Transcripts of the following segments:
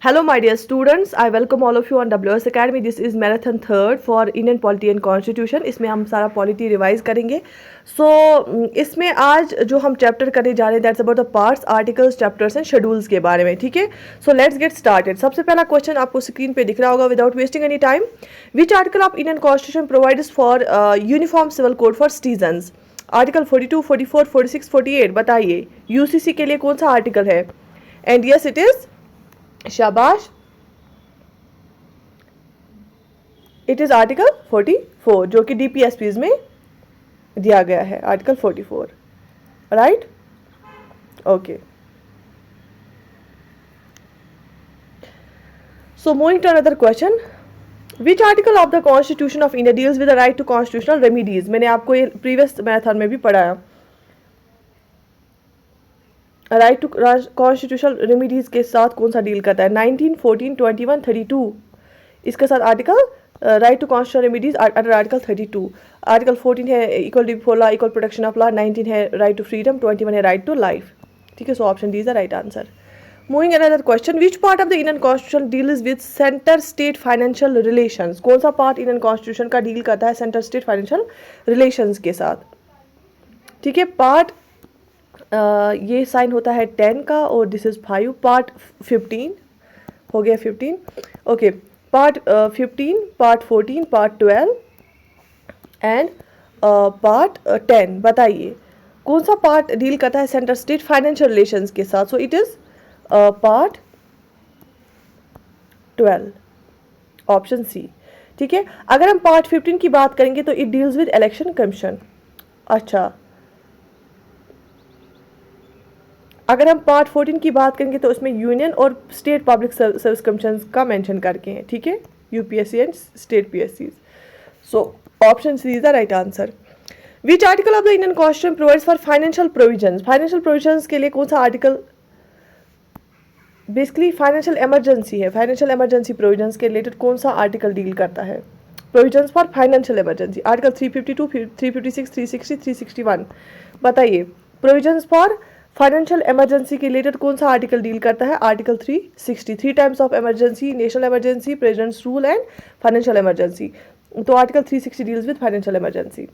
Hello, my dear students. I welcome all of you on WS Academy. This is marathon third for Indian Polity and Constitution. इसमें हम सारा polity revise करेंगे. So इसमें आज जो हम चैप्टर करने जा रहे हैं that's about the parts, articles, chapters and schedules के बारे में. ठीक है. So let's get started. सबसे पहला क्वेश्चन आपको स्क्रीन पे दिख रहा होगा. Without wasting any time, which article of Indian constitution provides for uniform civil code for citizens? Article 42, 44, 46, 48. बताइए यूसीसी के लिए कौन सा आर्टिकल है? And yes it is. शाबाश. इट इज आर्टिकल 44 जो कि डीपीएसपीज में दिया गया है. Article 44. Right. Okay. So moving to another question. Which article of the constitution of India deals with the right to constitutional remedies? मैंने आपको ये प्रीवियस मैराथन में भी पढ़ाया. राइट टू कॉन्स्टिट्यूशनल रेमिडीज के साथ कौन सा डील करता है? 19, 14, 21, 32. इसके साथ article right to constitutional remedies under article 32. Article 14 है equal before law, equal protection of law. 19 है राइट टू फ्रीडम. 21 है राइट टू लाइफ. ठीक है. So option D is the right answer. Moving another question. Which part of the Indian constitution deals with centre state financial relations? कौन सा part Indian constitution का deal करता है centre state financial relations के साथ? ठीक है. पार्ट ये साइन होता है 10 का और दिस इज 5. पार्ट 15 हो गया. 15. Okay. Part 15, part 14, part 12 and part 10. बताइए कौन सा पार्ट डील करता है सेंटर स्टेट फाइनेंशियल रिलेशंस के साथ? So it is part 12. Option C. ठीक है. अगर हम पार्ट 15 की बात करेंगे तो it deals with election commission. अच्छा. अगर हम पार्ट 14 की बात करेंगे तो उसमें यूनियन और स्टेट पब्लिक सर्विस कमीशन का मेंशन करके हैं. ठीक है. UPSC and state PSC. So option C is the right answer. Which article of the Indian constitution provides for financial provisions? Financial provisions के लिए कौन सा आर्टिकल बेसिकली फाइनेंशियल इमरजेंसी है? फाइनेंशियल इमरजेंसी प्रोविजंस के रिलेटेड कौन सा article deal करता है? Provisions for financial emergency. Article 352, 356, 360, 361. बताइए प्रोविजंस फॉर फाइनेंशियल इमरजेंसी के रिलेटेड कौन सा आर्टिकल डील करता है? Article 360. 3 times of emergency, national emergency, president's rule and financial emergency. तो article 360 deals with financial emergency.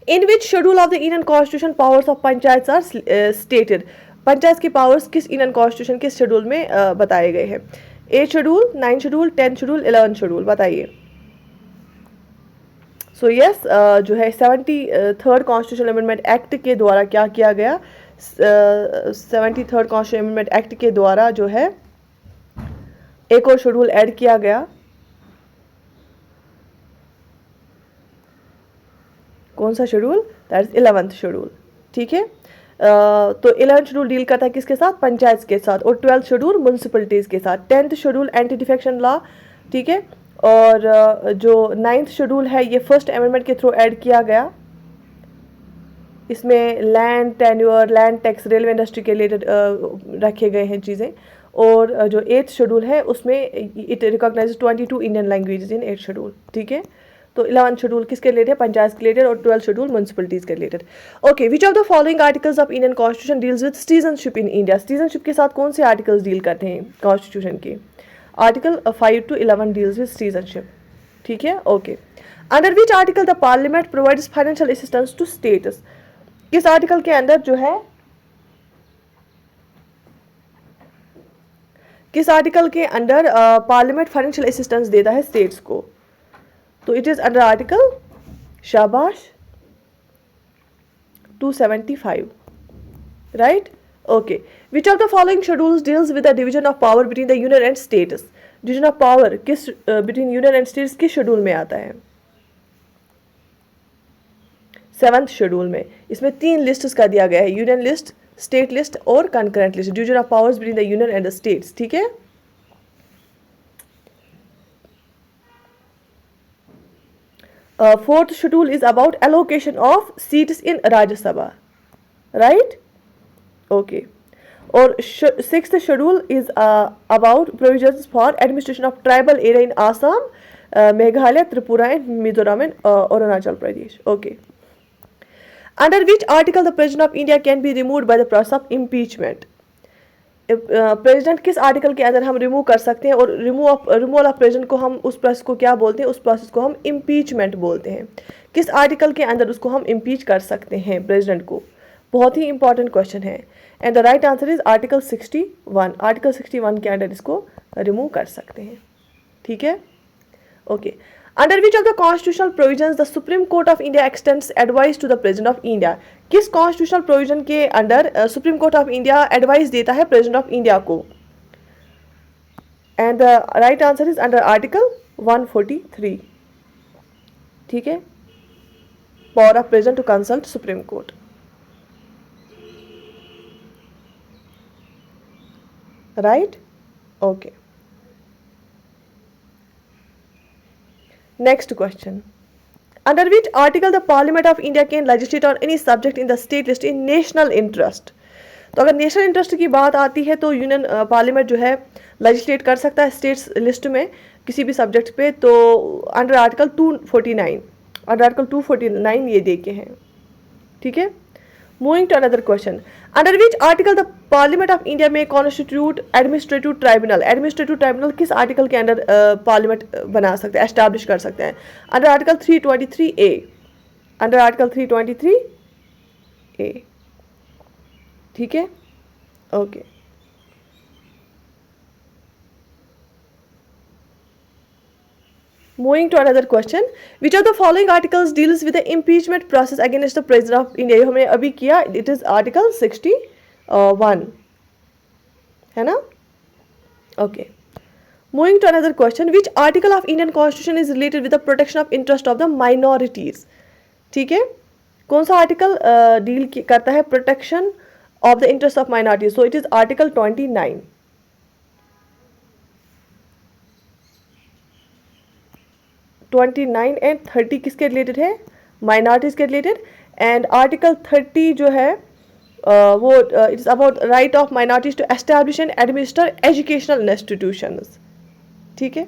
In which schedule of the Indian constitution powers of panchayat are stated? Panchayat की powers किस Indian constitution के schedule में बताए गए हैं? 8 schedule, 9 schedule, 10 schedule, 11 schedule. बताइए. So yes जो है 73rd कॉन्स्टिट्यूशनल अमेंडमेंट एक्ट के द्वारा क्या किया गया? 73rd कॉन्स्टिट्यूशनल अमेंडमेंट एक्ट के द्वारा जो है एक और शेड्यूल ऐड किया गया. कौन सा schedule? That is 11th schedule. ठीक है. तो 11th शेड्यूल डील करता है किसके साथ? पंचायत के साथ. और 12th शेड्यूल म्यूनसिपलिटीज के साथ. 10th schedule anti defection law. ठीक है. और जो 9th शेड्यूल है ये फर्स्ट अमेंडमेंट के थ्रू ऐड किया गया. इसमें land tenure, land tax, railway industry के रिलेटेड रखे गए हैं चीज़ें. और जो 8th शेड्यूल है उसमें it recognize 22 Indian languages in 8th schedule. ठीक है. तो 11th शेड्यूल किसके रिलेटेड है? पंचायत के रिलेटेड. और 12th शेड्यूल म्यूनसिपलिटीज के related. Okay. Which of the following articles of Indian constitution deals with citizenship in India? Citizenship के साथ कौन से आर्टिकल्स डील करते हैं कॉन्स्टिट्यूशन के? Article 5 to 11 deals with citizenship. ठीक है. Okay. Under which article the parliament provides financial assistance to states? किस आर्टिकल के अंदर जो है किस आर्टिकल के अंदर पार्लियामेंट फाइनेंशियल असिस्टेंस देता है स्टेट्स को? तो इट इज अंडर आर्टिकल शाबाश 275. Right. Okay. Which of the following schedules deals with the division of power between the union and states? Division of power किस बिटवीन यूनियन एंड स्टेट्स किस schedule में आता है? 7th schedule में. इसमें 3 lists का दिया गया है. यूनियन लिस्ट, स्टेट लिस्ट और concurrent list. Division of powers between the union and the states. ठीक है. Fourth schedule is about allocation of seats in Rajya Sabha. Right. Okay. और 6th schedule is about provisions for administration of tribal area in Assam, Meghalaya, Tripura and Mizoram and Arunachal Pradesh. Okay. Under which article the President of India can be removed by the process of impeachment? President किस article के अंदर हम remove कर सकते हैं, और removal of president को हम उस प्रोसेस को क्या बोलते हैं, उस प्रोसेस को हम इम्पीचमेंट बोलते हैं। किस आर्टिकल के अंदर उसको हम इम्पीच कर सकते हैं प्रेसिडेंट को, बहुत ही इंपॉर्टेंट क्वेश्चन है। And the right answer is article 61। Article 61 के अंदर इसको रिमूव कर सकते हैं। ठीक है, okay. Under which of the constitutional provisions the supreme Court of India extends advice to the president of India? किस कॉन्स्टिट्यूशनल प्रोविजन के under Supreme Court of India advice देता है प्रेसिडेंट ऑफ इंडिया को? And the right answer is under article 143। ठीक है, power of President to consult Supreme Court. Right, okay. Next question. Under which article the Parliament of India can legislate on any subject in the state list in national interest? तो अगर national interest की बात आती है तो union parliament जो है legislate कर सकता है स्टेट्स लिस्ट में किसी भी सब्जेक्ट पे, तो अंडर आर्टिकल 249, अंडर आर्टिकल 249 ये दे के हैं। ठीक है, moving to another question. Under which article the parliament of India में constitute administrative tribunal? Administrative tribunal किस आर्टिकल के अंडर पार्लियामेंट बना सकते हैं, एस्टैब्लिश कर सकते हैं? Under article 323A। Under article 323A। ठीक है, okay. Moving to another question, which of the following articles deals with the impeachment process against the president of India? ये हमने अभी किया, it is article 61, है ना? Okay. Moving to another question, which article of Indian Constitution is related with the protection of interest of the minorities? ठीक है, कौन सा आर्टिकल डील करता है protection of the interest of minorities? So it is article 29। 29 and 30 किसके related है? Minorities के related. And article 30 जो है वो it is about right of minorities to establish and administer educational institutions. ठीक है,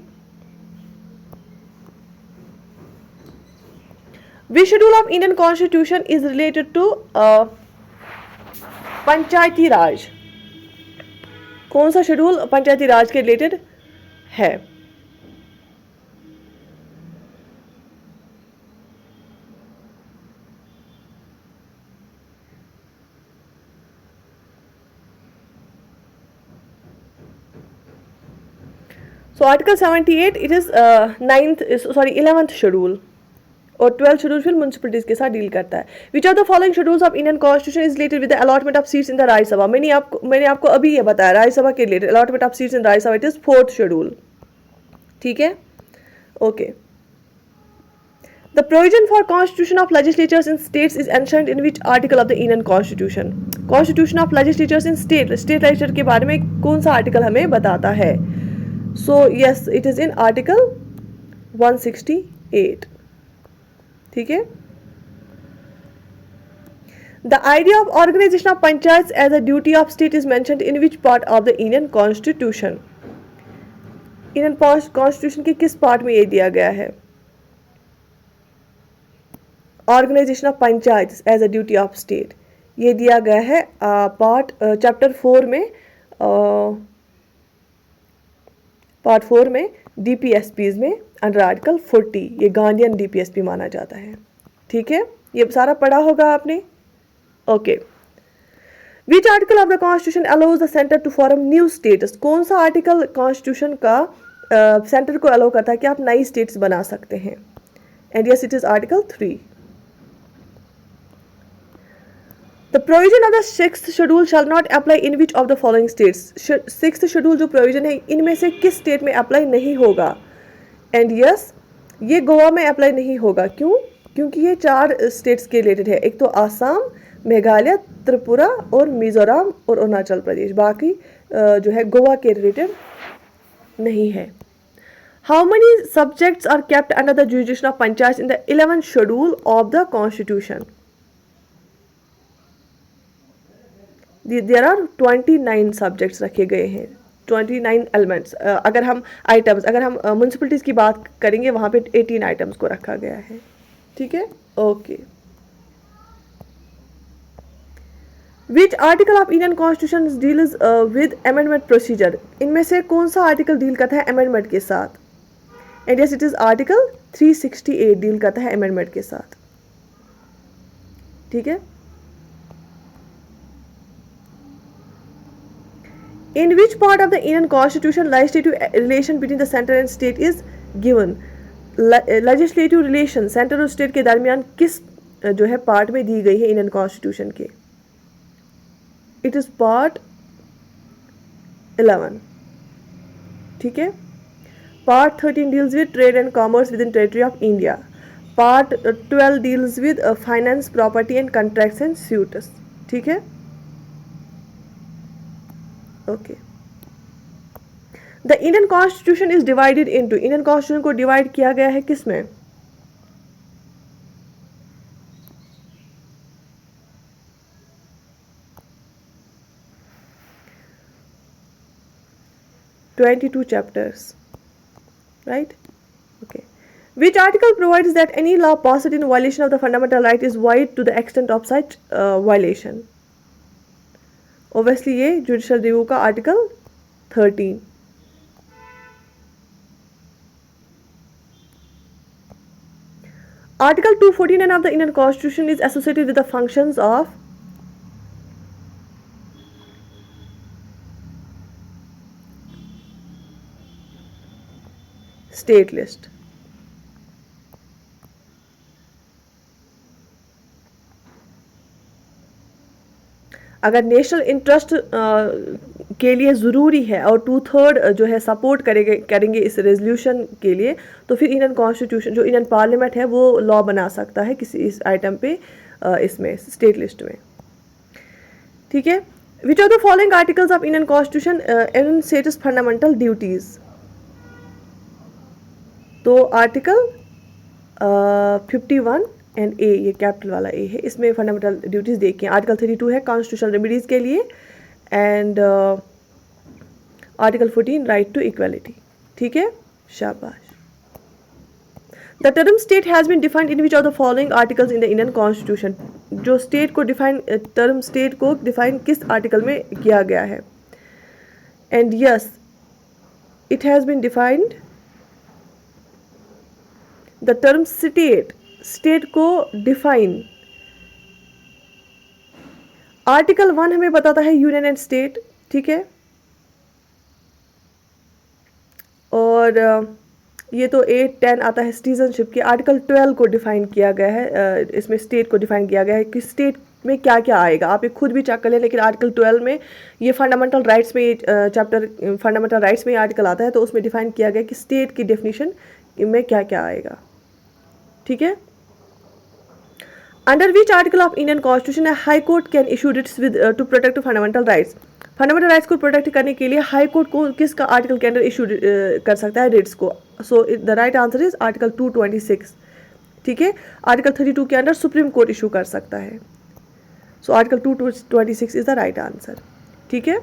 which schedule of Indian Constitution is related to पंचायती राज? कौन सा शेड्यूल पंचायती राज के रिलेटेड है? So Article 78 it is 11th schedule, और 12th शेड्यूल फिर म्यूनसिपलिटीज के साथ डील करता है। Which are the following schedules of Indian constitution is related with the allotment of seats in the Rajya Sabha? मैंने आपको अभी ये बताया राज्यसभा के related allotment of seats in Rajya Sabha, it is 4th schedule. ठीक है, okay. The provision for constitution of legislatures in states is enshrined in which article of the Indian constitution? Constitution of legislatures in state legislature के बारे में कौन सा article हमें बताता है? So yes, it is in article 168। ठीक है, the idea of organisation of panchayat as a duty of state is mentioned in which part of the Indian constitution? Indian constitution के किस पार्ट में ये दिया गया है organisation of panchayat as a duty of state? ये दिया गया है पार्ट चैप्टर 4 में, पार्ट 4 में DPSPs में अंडर आर्टिकल 40। ये गांधीयन DPSP माना जाता है। ठीक है, ये सारा पढ़ा होगा आपने। Okay, which article of the constitution allows the centre to form new states? कौन सा आर्टिकल कॉन्स्टिट्यूशन का सेंटर को अलाउ करता है कि आप नई स्टेट्स बना सकते हैं? And yes, it is article 3। The provision of the 6th schedule shall not apply in which of the following states? 6th schedule जो provision है इनमें से किस स्टेट में अप्लाई नहीं होगा? एंड यस, ये गोवा में अप्लाई नहीं होगा। क्यों? क्योंकि ये 4 स्टेट्स के रिलेटेड है, एक तो आसाम, मेघालय, त्रिपुरा और मिजोरम और अरुणाचल प्रदेश। बाकी जो है गोवा के रिलेटेड नहीं है। How many subjects are kept under the jurisdiction of panchayat in the 11th schedule of the constitution? There are 29 subjects रखे गए हैं, 29 एलिमेंट्स। अगर हम म्यूनसिपलिटीज़ की बात करेंगे वहाँ पे 18 आइटम्स को रखा गया है। ठीक है, okay. Which article of Indian constitution deals with amendment procedure, इनमें से कौन सा आर्टिकल डील करता है अमेंडमेंट के साथ? And yes it is article 368 deal करता है अमेंडमेंट के साथ। ठीक है। In which part of the Indian constitution legislative relation between the centre and state is given? Legislative relation centre और स्टेट के दरमियान किस जो है पार्ट में दी गई है इंडियन कॉन्स्टिट्यूशन के? It is part 11। ठीक है। Part 13 deals with trade and commerce with in territory of India. Part 12 deals with finance, property and contracts and suits. ठीक है। Okay. The Indian constitution is divided into, Indian constitution को divide किया गया है किसमें? (22 chapters), right? Okay. Which article provides that any law passed in violation of the fundamental right is void to the extent of such violation? Obviously ये judicial review का article 13। Article 249 of the Indian Constitution is associated with the functions of state list। अगर national interest के लिए ज़रूरी है और 2/3 जो है सपोर्ट करेंगे इस रेजोल्यूशन के लिए, तो फिर इंडियन कॉन्स्टिट्यूशन जो इंडियन पार्लियामेंट है वो लॉ बना सकता है किसी इस आइटम पे, इसमें स्टेट लिस्ट में। ठीक है। Which are the following articles of Indian constitution enunciates fundamental duties? तो आर्टिकल 51 एंड ए, ये कैपिटल वाला ए है, इसमें फंडामेंटल ड्यूटीज देखिए। आर्टिकल 32 है कॉन्स्टिट्यूशनल रेमेडीज के लिए, and article 14 right to equality. ठीक है, शाबाश। The term state has been defined in which of the following articles in the Indian constitution? जो स्टेट को डिफाइन, टर्म स्टेट को डिफाइन किस आर्टिकल में किया गया है? And yes it has been defined the term state, state को define article 1 हमें बताता है यूनियन एंड स्टेट। ठीक है। और ये तो 8, 10 आता है सिटीजनशिप के। आर्टिकल 12 को डिफाइन किया गया है, इसमें स्टेट को डिफाइन किया गया है कि स्टेट में क्या क्या आएगा। आप ये खुद भी चेक कर लें, लेकिन आर्टिकल 12 में ये फंडामेंटल राइट्स में, चैप्टर फंडामेंटल राइट्स में आर्टिकल आता है, तो उसमें डिफाइन किया गया कि स्टेट की डेफिनेशन में क्या क्या आएगा। ठीक है। Under which article of Indian constitution high court can issue Ritz with two protect fundamental rights? Fundamental rights को प्रोटेक्ट करने के लिए हाई कोर्ट को किसका आर्टिकल के अंडर इशू कर सकता है रिट्स को? So the right answer is article 226। ठीक है। आर्टिकल 32 के अंडर सुप्रीम कोर्ट इशू कर सकता है। So article 226 is the right answer. ठीक है।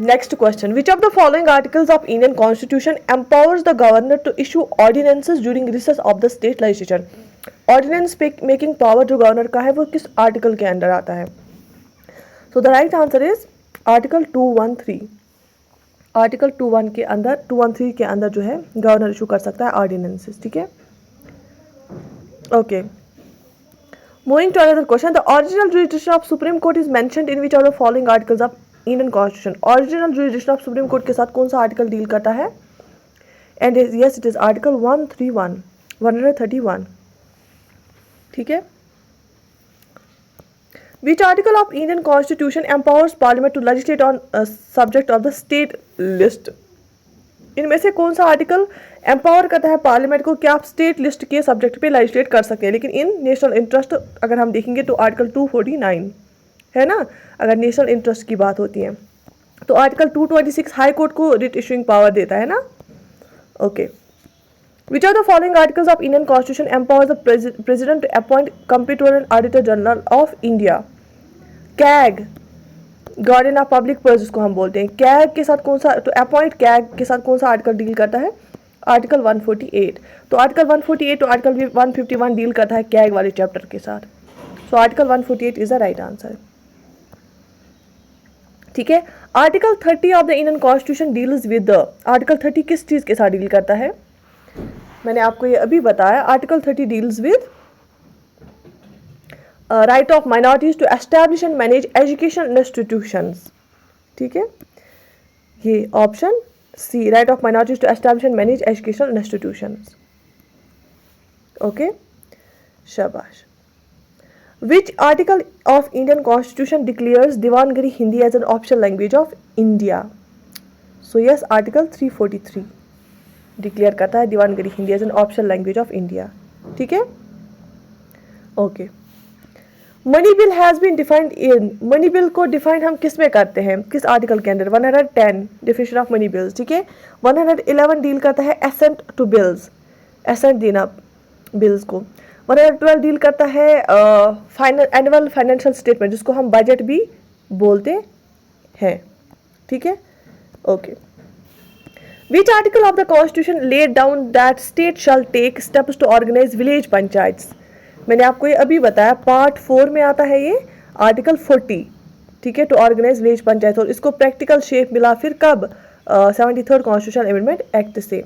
Next question. Which of the following articles of Indian Constitution empowers the governor to issue ordinances during recess of the state legislature? Ordinance making power जो governor का है वो किस article के अंदर आता है? So the right answer is article 213. Article 21 के अंदर, 213 के अंदर जो है गवर्नर इशू कर सकता है ऑर्डिनेंसेस। ठीक है। Okay, moving to another question. The original jurisdiction of Supreme Court is mentioned in which of the following articles of Indian constitution? Original jurisdiction of Supreme Court के साथ कौन सा आर्टिकल डील करता है? And yes it is article 131। ठीक है। Which article of Indian Constitution empowers Parliament to legislate on subject of the state list? इनमें से कौन सा आर्टिकल एम्पावर करता है पार्लियामेंट को कि आप स्टेट लिस्ट के सब्जेक्ट पे लेजिस्लेट कर सकते हैं? लेकिन इन नेशनल इंटरेस्ट अगर हम देखेंगे तो आर्टिकल 249 है ना, अगर नेशनल इंटरेस्ट की बात होती है तो आर्टिकल 226 हाई कोर्ट को रिट इशूइंग पावर देता है ना। Okay, Which of the following articles of Indian Constitution empowers the President to appoint Comptroller and Auditor General of India? CAG, guardian of public purse जिसको हम बोलते हैं, CAG के साथ कौन सा, तो अपॉइंट कैग के साथ कौन सा आर्टिकल डील करता है? आर्टिकल 148। तो आर्टिकल 148 तो आर्टिकल 151 डील करता है कैग वाले चैप्टर के साथ। So article 148 is the right answer. ठीक है, article 30 of the Indian constitution deals with, article 30 किस चीज के साथ डील करता है? मैंने आपको ये अभी बताया, article 30 deals with right of minorities to establish and manage education institutions. ठीक है, ये option C, right of minorities to establish and manage educational institutions. Okay, शाबाश। Which article of Indian Constitution declares Devanagari Hindi as an official language of India? So yes, Article 343 declare करता है Devanagari Hindi as an official language of India। ठीक है, okay. Money bill has been defined in, money bill को define हम किस में करते हैं, किस आर्टिकल के अंदर? 110 डिफिनेशन ऑफ मनी बिल्स। ठीक है, 111 डील करता है एसेंट टू बिल्स, एसेंट देना बिल्स को। 112 डील करता है एनुअल फाइनेंशियल स्टेटमेंट, जिसको हम बजट भी बोलते हैं। ठीक है, okay. Which article of the constitution laid down that state shall take steps to organise village panchayats? मैंने आपको ये अभी बताया, पार्ट 4 में आता है ये आर्टिकल 40। ठीक है, टू ऑर्गेनाइज विलेज पंचायत, और इसको प्रैक्टिकल शेप मिला फिर कब? 73rd कॉन्स्टिट्यूशन अमेंडमेंट एक्ट से।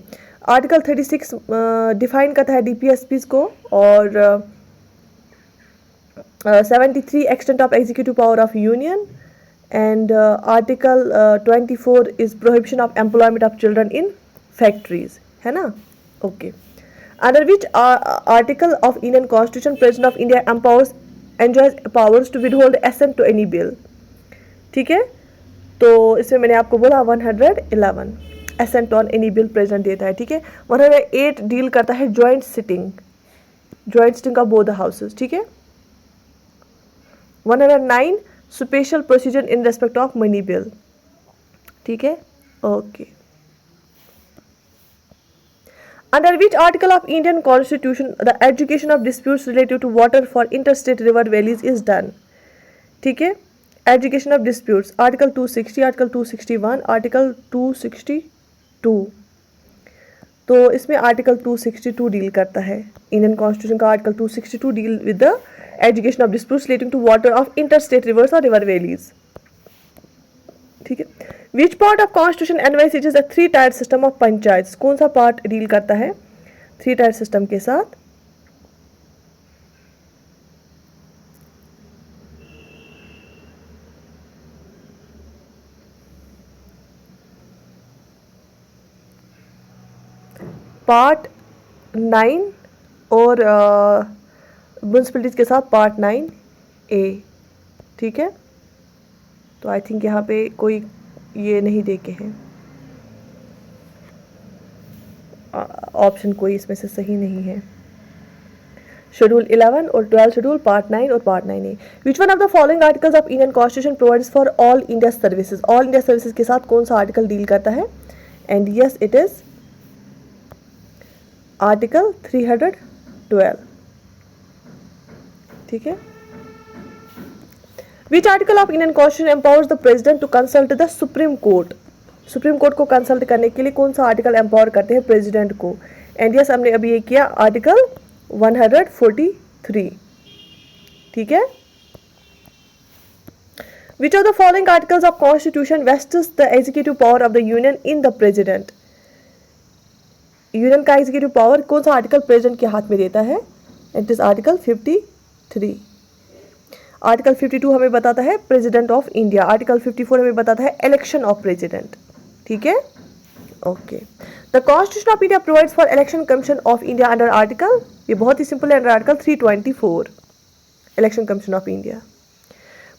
आर्टिकल 36 डिफाइन करता है डीपीएसपीज को, और 73 extent of executive power of union, and article 24 is prohibition of employment of children in factories, है ना? Okay. Under which article of Indian constitution president of India empowers enjoys powers to withhold assent to any bill? ठीक है, तो इसमें मैंने आपको बोला 111 assent on any bill present देता है। ठीक है, 108 डील करता है joint sitting of both the houses. ठीक है, 109 special procedure in respect of money bill. ठीक है, okay. Under which article of Indian constitution the education of disputes related to water for interstate river valleys is done? ठीक है, education of disputes, article 260, article 261, article 262। तो इसमें article 262 deal करता है, Indian constitution का article 262 deal with the education of disputes relating to water of interstate rivers और river valleys. ठीक है, which part of constitution envisages the 3 tier system of panchayat? कौन सा पार्ट डील करता है 3 टायर सिस्टम के साथ? पार्ट 9 और म्यूनसिपलिटीज के साथ पार्ट 9A। ठीक है, तो आई थिंक यहाँ पे कोई ये नहीं देखे हैं, ऑप्शन कोई इसमें से सही नहीं है। शेड्यूल 11 और 12 शेड्यूल, पार्ट 9 और part 9A। Which one of the following articles of Indian constitution provides for all India services? All India services के साथ कौन सा आर्टिकल डील करता है? And yes, it is article 312। ठीक है, which article of Indian constitution empowers the president to consult the supreme court? Supreme court को consult करने के लिए कौन सा आर्टिकल एम्पावर करते हैं प्रेसिडेंट को? एंड यस, हमने अभी ये किया, आर्टिकल 143। ठीक है, विच of the following articles of constitution wastes the executive power of the union in the president? Union का एग्जीक्यूटिव पावर कौन सा आर्टिकल प्रेसिडेंट के हाथ में देता है? It is article 53। आर्टिकल 52 हमें बताता है प्रेसिडेंट ऑफ इंडिया। आर्टिकल 54 हमें बताता है इलेक्शन ऑफ प्रेसिडेंट। ठीक है, okay. The constitution of India provides for election commission of India under article, ये बहुत ही सिंपल है, under article 324 election commission of India.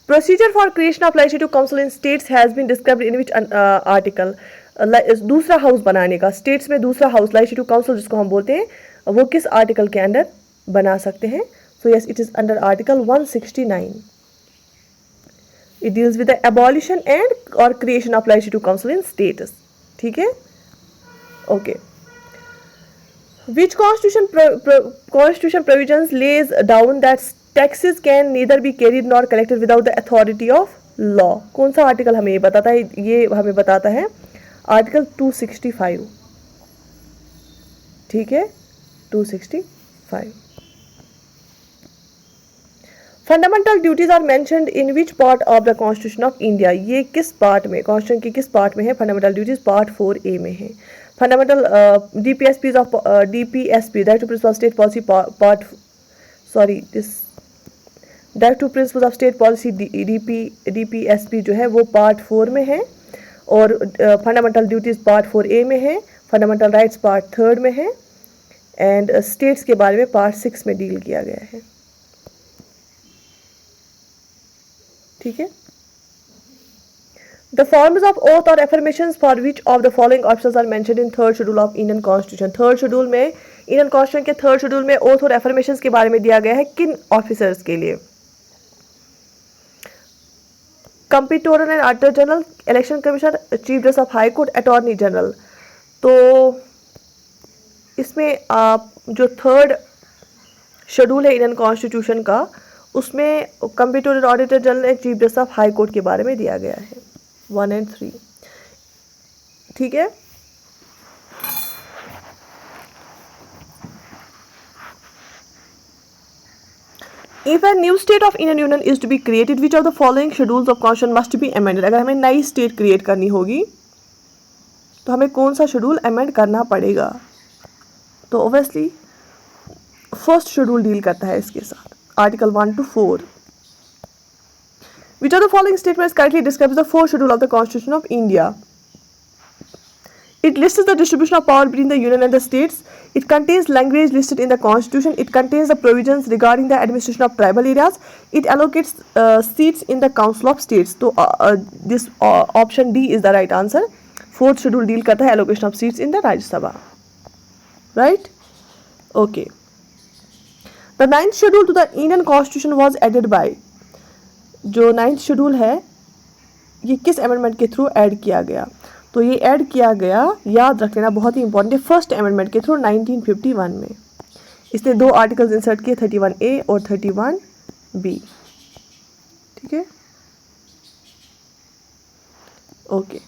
Procedure for creation of legislative council in states has been described in which article? दूसरा house बनाने का, states में दूसरा house legislative council जिसको हम बोलते हैं, वो किस आर्टिकल के अंडर बना सकते हैं? So yes, it is under article 169। It deals with the abolition and और creation of legislative council in states. ठीक है, okay. Which constitution provisions lays down that taxes can neither be carried nor collected without the authority of law? कौन सा article हमें ये बताता है? ये हमें बताता है आर्टिकल 265। ठीक है, 265। Fundamental duties are mentioned in which part of the constitution of India, ये किस पार्ट में, कॉन्स्टिट्यूशन के किस पार्ट में है? फंडामेंटल ड्यूटीज पार्ट 4A में है। Fundamental DPSPs of DPSP directive principle of state policy part directive principle of state policy DPSP जो है वो पार्ट 4 में है, और फंडामेंटल ड्यूटीज पार्ट 4A में है, फंडामेंटल राइट्स पार्ट 3 में है, एंड स्टेट्स के बारे में पार्ट 6 में डील किया गया है। ठीक है। द फॉर्म्स ऑफ ओथ और affirmations for which of the following options are mentioned in third schedule of Indian constitution, third schedule में, इंडियन कॉन्स्टिट्यूशन के थर्ड शेड्यूल में ओथ और एफर्मेशंस के बारे में दिया गया है किन ऑफिसर्स के लिए? Comptroller and auditor general, election commissioner, chief justice of high court, attorney general. तो इसमें आप जो थर्ड शेड्यूल है इंडियन कॉन्स्टिट्यूशन का, उसमें comptroller, auditor general and chief justice of high court के बारे में दिया गया है 1 और 3। ठीक है। If a new state of Indian Union is to be created, which of the following schedules of constitution must be amended? अगर हमें नई स्टेट क्रिएट करनी होगी तो हमें कौन सा शेड्यूल अमेंड करना पड़ेगा? तो ऑब्वियसली फर्स्ट शेड्यूल डील करता है इसके साथ, article 1 to 4। Which of the following statements correctly describes the fourth schedule of the Constitution of India? It lists the distribution of power between the union and the states. It contains language listed in the constitution. It contains the provisions regarding the administration of tribal areas. It allocates seats in the council of states. So this option D is the right answer. Fourth schedule deal करता है allocation of seats in the Rajya Sabha. Right? Okay. The ninth schedule to the Indian Constitution was added by. जो ninth schedule है ये किस amendment के through add किया गया? तो ये ऐड किया गया, याद रख लेना, बहुत ही इंपॉर्टेंट है, फर्स्ट अमेंडमेंट के थ्रू 1951 में। इसने 2 आर्टिकल्स इंसर्ट किए, 31A और 31B। ठीक है। ओके।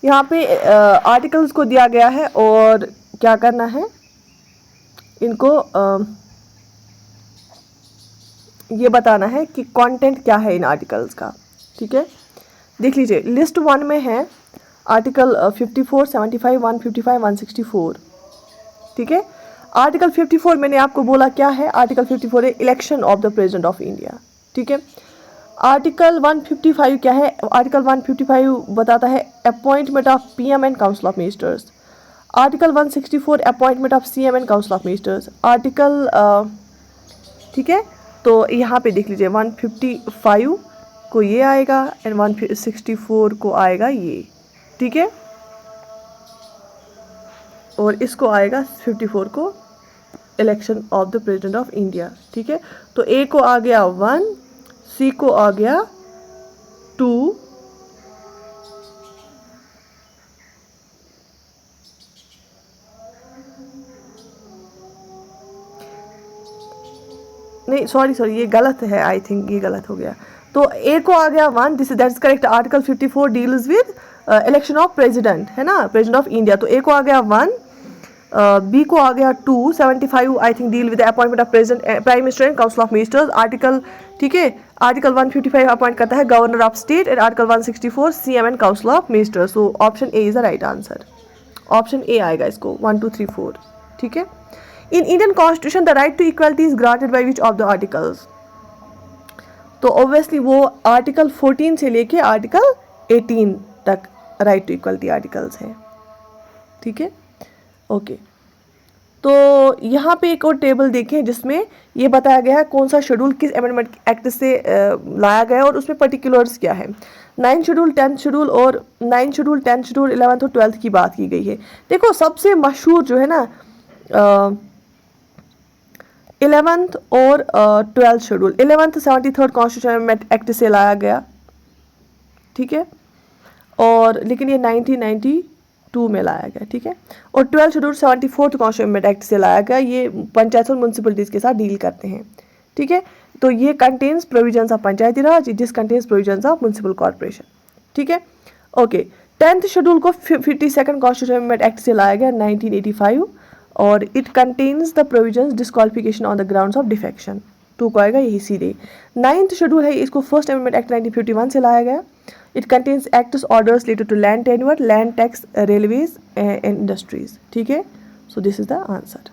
यहाँ पे आर्टिकल्स को दिया गया है और क्या करना है, इनको ये बताना है कि कंटेंट क्या है इन आर्टिकल्स का। ठीक है। देख लीजिए, लिस्ट 1 में है आर्टिकल 54, 75, 155, 164। ठीक है। आर्टिकल 54 मैंने आपको बोला क्या है, आर्टिकल 54 है election of the president of India. ठीक है। आर्टिकल 155 क्या है? आर्टिकल 155 बताता है appointment of PM and council of ministers. Article 164 appointment of CM and council of ministers. Article ठीक है, तो यहाँ पे देख लीजिए 155 को ये आएगा एंड 164 को आएगा ये। ठीक है। और इसको आएगा 54 को election of the president of India. ठीक है। तो A को आ गया 1, C को आ गया 2, नहीं सॉरी ये गलत है, आई थिंक ये गलत हो गया। तो A को आ गया 1, this that is correct. Article 54 deals with election of president, है ना, प्रेसिडेंट ऑफ इंडिया। तो A को आ गया 1, B को आ गया 2, 75 I think deal with appointment of president, prime minister and council of ministers. Article ठीक है, आर्टिकल 155 अपॉइंट करता है governor of state and article 164 CM and council of ministers. So option A is the right answer. Option A आएगा इसको 1 2 3 4। ठीक है। In Indian constitution the right to equality is granted by which of the articles? तो obviously वो article 14 से लेके article 18 तक right to equality articles हैं। ठीक है। ओके। तो यहाँ पे एक और टेबल देखें जिसमें ये बताया गया है कौन सा शेड्यूल किस अमेंडमेंट एक्ट से लाया गया है और उसमें पर्टिकुलर्स क्या है। 9th शेड्यूल, 10th शेड्यूल और 9th schedule, 10th schedule, 11th और 12th की बात की गई है। देखो सबसे मशहूर जो है ना 11th और 12th schedule. 11th 73rd constitution amendment act से लाया गया। ठीक है। और लेकिन ये 1992 में लाया गया। ठीक है। और 12th schedule 74th constitution amendment act से लाया गया। ये पंचायत और म्यूनसिपलिटीज़ के साथ डील करते हैं। ठीक है। तो ये contains provisions of Panchayati Raj, this contains provisions of municipal corporation. ठीक है। ओके। 10th शेड्यूल को 52nd कॉन्स्टिट्यूशन अमेंडमेंट एक्ट से लाया गया 1985 और it contains the provisions disqualification on the grounds of defection. 2 को आएगा यही सीधे। 9th शेड्यूल है, इसको फर्स्ट अमेंडमेंट एक्ट 1951 से लाया गया। It contains acts orders related to land tenure, land tax, railways and industries. ठीक है, so this is the answer.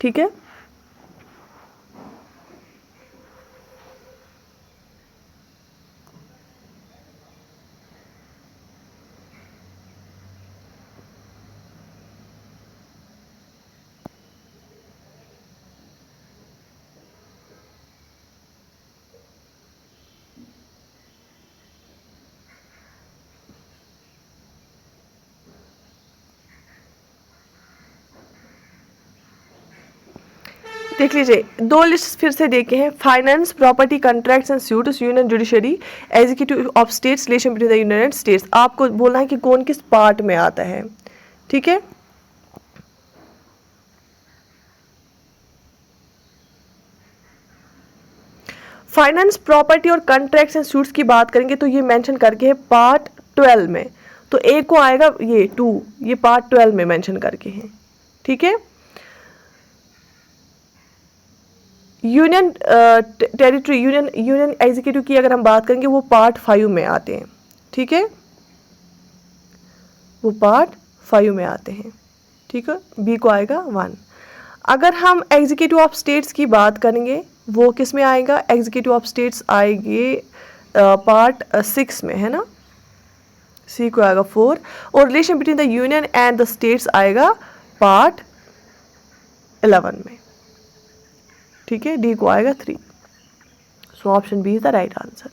ठीक है, देख लीजिए 2 लिस्ट फिर से देखे हैं। Finance, property, contracts and suits, union judiciary, executive of states, relation between the union and states. आपको बोलना है कि कौन किस पार्ट में आता है। ठीक है, फाइनेंस, प्रॉपर्टी और कॉन्ट्रैक्ट्स एंड सूट्स की बात करेंगे तो ये मेंशन करके है पार्ट 12 में, तो एक को आएगा ये 2, ये पार्ट 12 में मेंशन करके है। ठीक है, यूनियन टेरिटरी, यूनियन एग्जीक्यूटिव की अगर हम बात करेंगे वो पार्ट 5 में आते हैं। ठीक है, वो पार्ट 5 में आते हैं। ठीक है, बी को आएगा 1। अगर हम एग्जीक्यूटिव ऑफ स्टेट्स की बात करेंगे वो किस में आएगा? एग्जीक्यूटिव ऑफ स्टेट्स आएंगे पार्ट 6 में, है ना। सी को आएगा 4 और relation between the union and the states आएगा पार्ट 11 में। ठीक है, डी को आएगा 3। So option B is the right answer.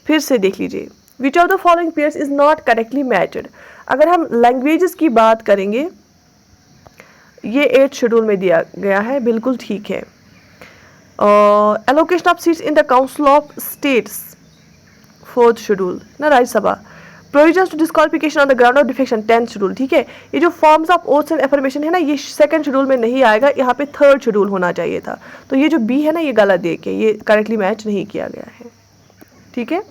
फिर से देख लीजिए, which of the following pairs is not correctly matched. अगर हम लैंग्वेजेस की बात करेंगे, ये 8th शेड्यूल में दिया गया है, बिल्कुल ठीक है। Allocation of seats in the council of states, 4th schedule ना, Rajya Sabha. Provisions to disqualification on the ground of defection, 10th schedule. ठीक है, ये जो forms of oaths and affirmation है ना, ये 2nd शेड्यूल में नहीं आएगा, यहाँ पे 3rd शेड्यूल होना चाहिए था। तो ये जो बी है ना, ये गलत दे के ये करेक्टली मैच नहीं किया गया है। ठीक है,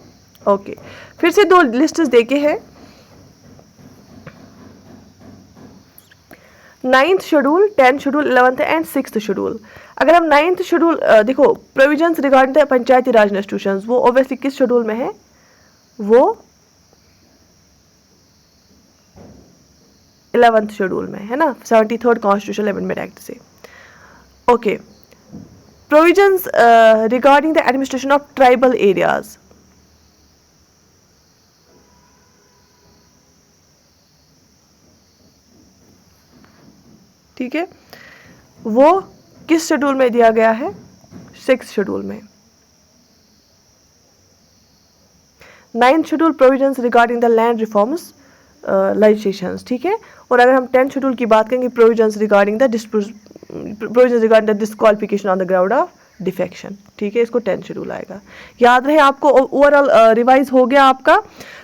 ओके। फिर से 2 लिस्ट देखे हैं। 9th schedule, 10th schedule, 11th and 6th schedule. अगर हम 9th शेड्यूल देखो, provisions regarding the Panchayati Raj institutions, वो ऑब्वियसली किस शेड्यूल में है? वो 11th शेड्यूल में है ना, 73rd कॉन्स्टिट्यूशनल अमेंडमेंट एक्ट से। Okay, provisions regarding the administration of tribal areas, ठीक है, वो किस शेड्यूल में दिया गया है? 6th शेड्यूल में। 9th schedule, provisions regarding the land reforms legislations. ठीक है, और अगर हम 10th शेड्यूल की बात करेंगे, provisions regarding the disqualification on the ground of defection. ठीक है, इसको 10th शेड्यूल आएगा। याद रहे आपको, ओवरऑल रिवाइज हो गया आपका।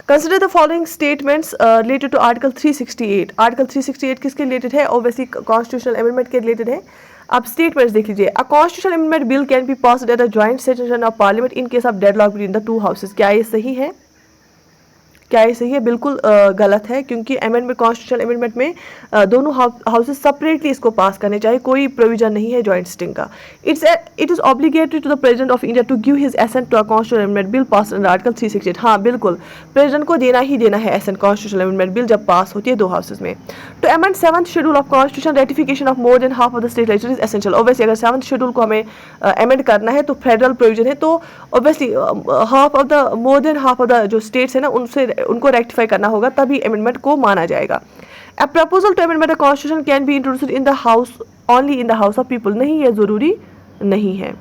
Consider the following statements related to article 368। Article 368 किसके रिलेटेड है? ऑब्वियसली कॉन्स्टिट्यूशनल अमेंडमेंट के रिलेटेड है। आप स्टेटमेंट्स देख लीजिए। A constitutional amendment bill can be passed at a joint session of parliament in case of deadlock between the 2 houses. क्या ये सही है? क्या ये सही है? बिल्कुल गलत है, क्योंकि अमेंडमेंट, कॉन्स्टिट्यूशनल अमेंडमेंट में दोनों हाउसेज सेपरेटली इसको पास करने चाहिए, कोई प्रोविजन नहीं है जॉइंट सिटिंग का। It is obligatory to the president of India to give his assent to a constitutional amendment bill pass under article 368। हाँ बिल्कुल, प्रेसिडेंट को देना ही देना है एसेंट कॉन्स्टिट्यूशनल अमेंडमेंट बिल जब पास होती है 2 हाउसेज में। To amend 7th schedule of constitution, ratification of more than half of the state legislature is essential. Obviously अगर 7th शेड्यूल को हमें अमेंड करना है तो फेडरल प्रोविजन है, तो obviously half of the, more than half of the जो states है ना, उनको रेक्टिफाई करना होगा, तभी अमेंडमेंट को माना जाएगा। A proposal to amend the constitution can be introduced in the house only in the house of people। नहीं, ये जरूरी नहीं है।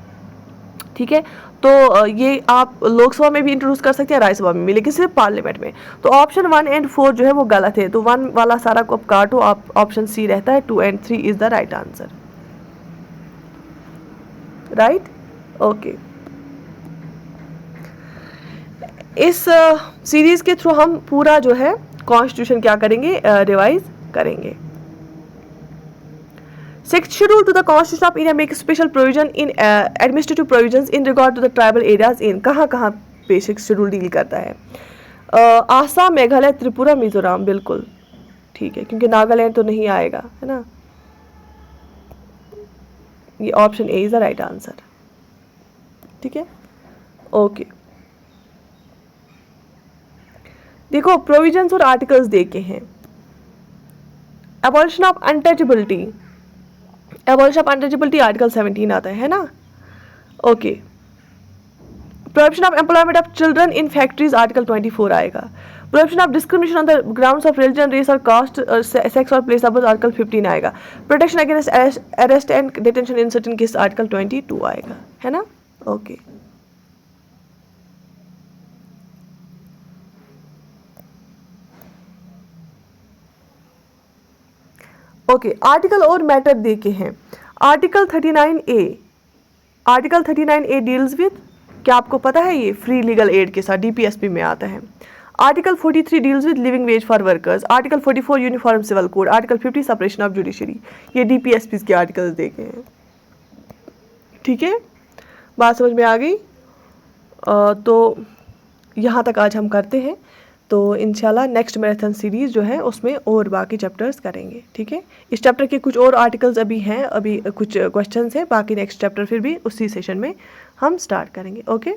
ठीक है, तो ये आप लोकसभा में भी इंट्रोड्यूस कर सकते हैं, राज्यसभा में भी, लेकिन सिर्फ पार्लियामेंट में। तो ऑप्शन 1 एंड 4 जो है वो गलत है, तो 1 वाला सारा को आप काटो, आप ऑप्शन सी रहता है। 2 and 3 is the right answer. Right, okay. इस सीरीज के थ्रू हम पूरा जो है कॉन्स्टिट्यूशन क्या करेंगे? रिवाइज करेंगे। Sixth schedule to the Constitution of India makes special provision in administrative provisions in regard to the tribal areas in कहाँ पे सिक्स शेड्यूल डील करता है? आसाम, मेघालय, त्रिपुरा, मिजोरम, बिल्कुल ठीक है, क्योंकि नागालैंड तो नहीं आएगा, है ना। ये option A is the right answer, ठीक है, ओके। देखो प्रोविजंस और आर्टिकल्स देखे हैं। Abolition of untouchability, abolition of untouchability article 17 आता है ना, okay. Prohibition of employment of children in factories article 24 आएगा। Prohibition of discrimination on the grounds of religion, race और कास्ट, सेक्स और प्लेस ऑफ बर्थ आर्टिकल 15 आएगा। Protection against arrest and detention in certain case article 22 आएगा, है ना, okay. Okay, article और matter देखे हैं। Article 39A, article 39A deals with, क्या आपको पता है ये फ्री लीगल एड के साथ DPSP में आता है। Article 43 deals with living wage for workers. Article 44 uniform civil code. Article 50 separation of judiciary. ये DPSP के आर्टिकल्स देखे हैं, ठीक है, बात समझ में आ गई। तो यहाँ तक आज हम करते हैं, तो इंशाल्लाह नेक्स्ट मैराथन सीरीज़ जो है उसमें और बाकी चैप्टर्स करेंगे, ठीक है। इस चैप्टर के कुछ और आर्टिकल्स अभी हैं, अभी कुछ क्वेश्चंस हैं, बाकी नेक्स्ट चैप्टर फिर भी उसी सेशन में हम स्टार्ट करेंगे, ओके।